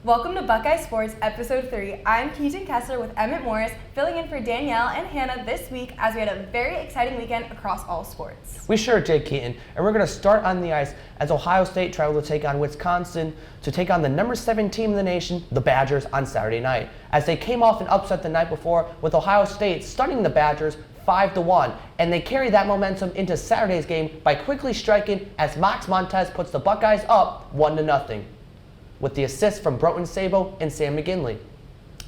Welcome to Buckeye Sports, Episode 3. I'm Keaton Kessler with Emmet Morris, filling in for Danielle and Hannah this week as we had a very exciting weekend across all sports. We sure did, Keaton, and we're going to start on the ice as Ohio State traveled to take on Wisconsin to take on the number 7 team in the nation, the Badgers, on Saturday night, as they came off an upset the night before with Ohio State stunning the Badgers 5-1, and they carried that momentum into Saturday's game by quickly striking as Max Montez puts the Buckeyes up 1-0. With the assist from Broughton Sabo and Sam McGinley.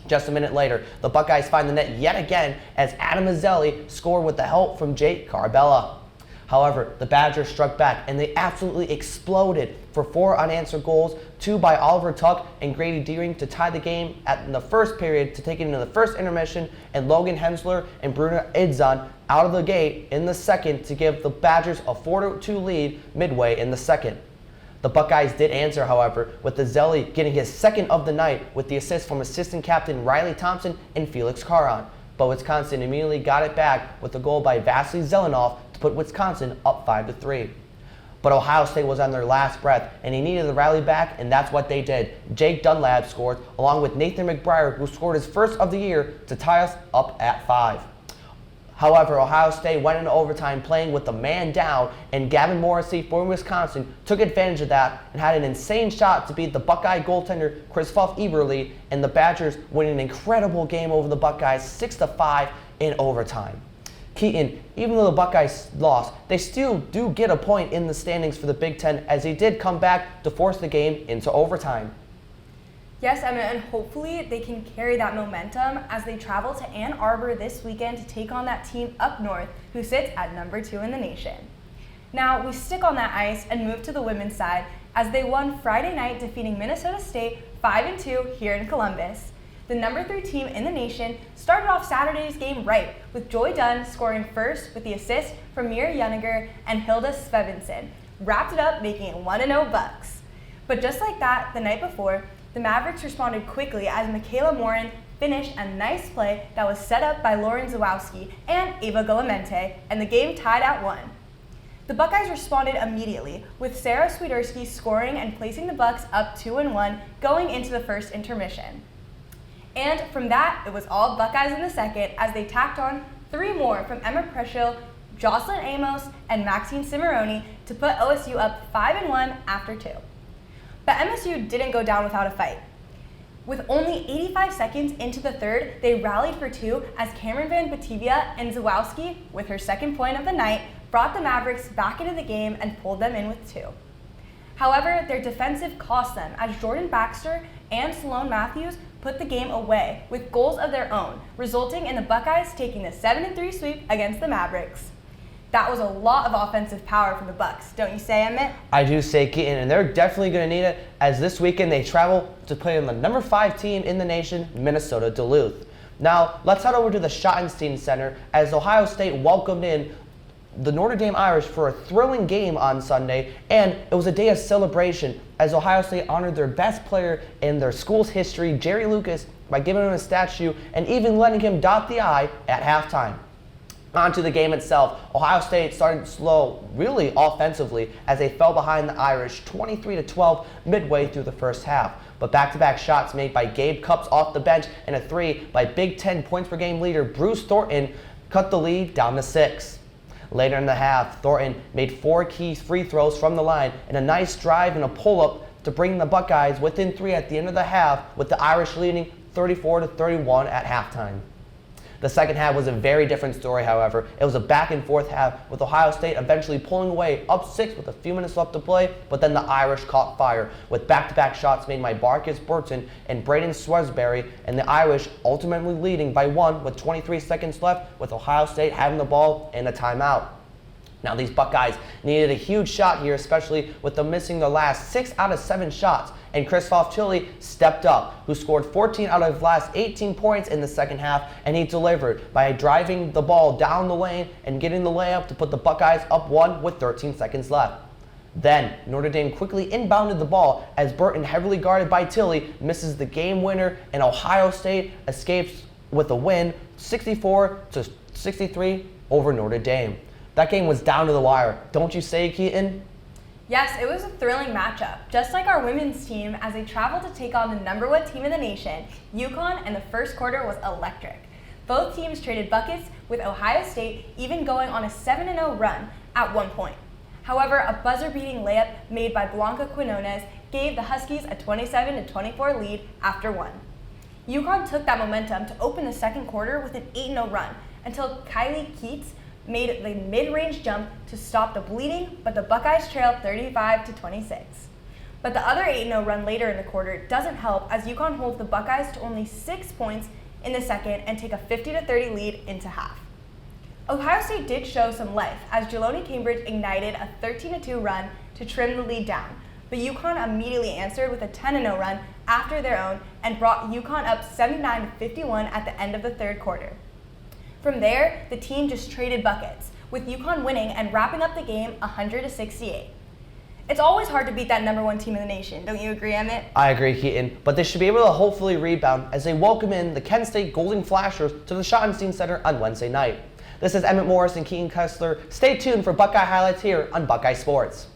Just a minute later, the Buckeyes find the net yet again as Adam Azzelli scored with the help from Jake Carbella. However, the Badgers struck back and they absolutely exploded for 4 unanswered goals, 2 by Oliver Tuck and Grady Deering to tie the game in the first period to take it into the first intermission, and Logan Hensler and Bruno Idzon out of the gate in the second to give the Badgers a 4-2 lead midway in the second. The Buckeyes did answer, however, with Azzelli getting his second of the night with the assist from assistant captain Riley Thompson and Felix Caron. But Wisconsin immediately got it back with a goal by Vasily Zelenov to put Wisconsin up 5-3. But Ohio State was on their last breath and he needed the rally back, and that's what they did. Jake Dunlap scored along with Nathan McBriar, who scored his first of the year to tie us up at 5. However, Ohio State went into overtime playing with the man down, and Gavin Morrissey for Wisconsin took advantage of that and had an insane shot to beat the Buckeye goaltender Krzysztof Eberle, and the Badgers win an incredible game over the Buckeyes 6-5 in overtime. Keaton, even though the Buckeyes lost, they still do get a point in the standings for the Big Ten, as they did come back to force the game into overtime. Yes, Emma, and hopefully they can carry that momentum as they travel to Ann Arbor this weekend to take on that team up north who sits at number 2 in the nation. Now, we stick on that ice and move to the women's side as they won Friday night, defeating Minnesota State 5-2 here in Columbus. The number 3 team in the nation started off Saturday's game right, with Joy Dunn scoring first with the assist from Mira Yuniger and Hilda Svevenson, wrapped it up making it 1-0 Bucks. But just like that, the night before, the Mavericks responded quickly as Michaela Morin finished a nice play that was set up by Lauren Zawowski and Ava Guillamente, and the game tied at 1. The Buckeyes responded immediately, with Sarah Swiderski scoring and placing the Bucks up 2-1 going into the first intermission. And from that, it was all Buckeyes in the second as they tacked on 3 more from Emma Preschel, Jocelyn Amos, and Maxine Cimarroni to put OSU up 5-1 after 2. But MSU didn't go down without a fight. With only 85 seconds into the third, they rallied for 2 as Cameron Van Batavia and Zawowski, with her second point of the night, brought the Mavericks back into the game and pulled them in with 2. However, their defensive cost them as Jordan Baxter and Sloan Matthews put the game away with goals of their own, resulting in the Buckeyes taking the 7-3 sweep against the Mavericks. That was a lot of offensive power from the Bucks, don't you say, Emmett? I do say, Keaton, and they're definitely going to need it, as this weekend they travel to play on the number 5 team in the nation, Minnesota Duluth. Now, let's head over to the Schottenstein Center as Ohio State welcomed in the Notre Dame Irish for a thrilling game on Sunday, and it was a day of celebration as Ohio State honored their best player in their school's history, Jerry Lucas, by giving him a statue and even letting him dot the I at halftime. On to the game itself, Ohio State started slow, really offensively, as they fell behind the Irish 23-12 midway through the first half. But back-to-back shots made by Gabe Cupps off the bench and a 3 by Big Ten points per game leader Bruce Thornton cut the lead down to 6. Later in the half, Thornton made 4 key free throws from the line and a nice drive and a pull-up to bring the Buckeyes within 3 at the end of the half, with the Irish leading 34-31 at halftime. The second half was a very different story, however. It was a back-and-forth half, with Ohio State eventually pulling away up 6 with a few minutes left to play, but then the Irish caught fire, with back-to-back shots made by Marcus Burton and Braden Swesbury, and the Irish ultimately leading by 1 with 23 seconds left, with Ohio State having the ball and a timeout. Now, these Buckeyes needed a huge shot here, especially with them missing their last 6 out of 7 shots. And Krzysztof Chili stepped up, who scored 14 out of his last 18 points in the second half, and he delivered by driving the ball down the lane and getting the layup to put the Buckeyes up 1 with 13 seconds left. Then, Notre Dame quickly inbounded the ball as Burton, heavily guarded by Tilly, misses the game winner, and Ohio State escapes with a win 64-63 over Notre Dame. That game was down to the wire. Don't you say, Keaton? Yes, it was a thrilling matchup, just like our women's team as they traveled to take on the #1 team in the nation, UConn, and the first quarter was electric. Both teams traded buckets, with Ohio State even going on a 7-0 run at one point. However, a buzzer-beating layup made by Blanca Quinones gave the Huskies a 27-24 lead after one. UConn took that momentum to open the second quarter with an 8-0 run until Kylie Keats made the mid-range jump to stop the bleeding, but the Buckeyes trailed 35-26. But the other 8-0 run later in the quarter doesn't help as UConn holds the Buckeyes to only 6 points in the second and take a 50-30 lead into half. Ohio State did show some life as Jeloni Cambridge ignited a 13-2 run to trim the lead down, but UConn immediately answered with a 10-0 run after their own and brought UConn up 79-51 at the end of the third quarter. From there, the team just traded buckets, with UConn winning and wrapping up the game 100-68. It's always hard to beat that #1 team in the nation, don't you agree, Emmett? I agree, Keaton, but they should be able to hopefully rebound as they welcome in the Kent State Golden Flashers to the Schottenstein Center on Wednesday night. This is Emmet Morris and Keaton Kessler. Stay tuned for Buckeye highlights here on Buckeye Sports.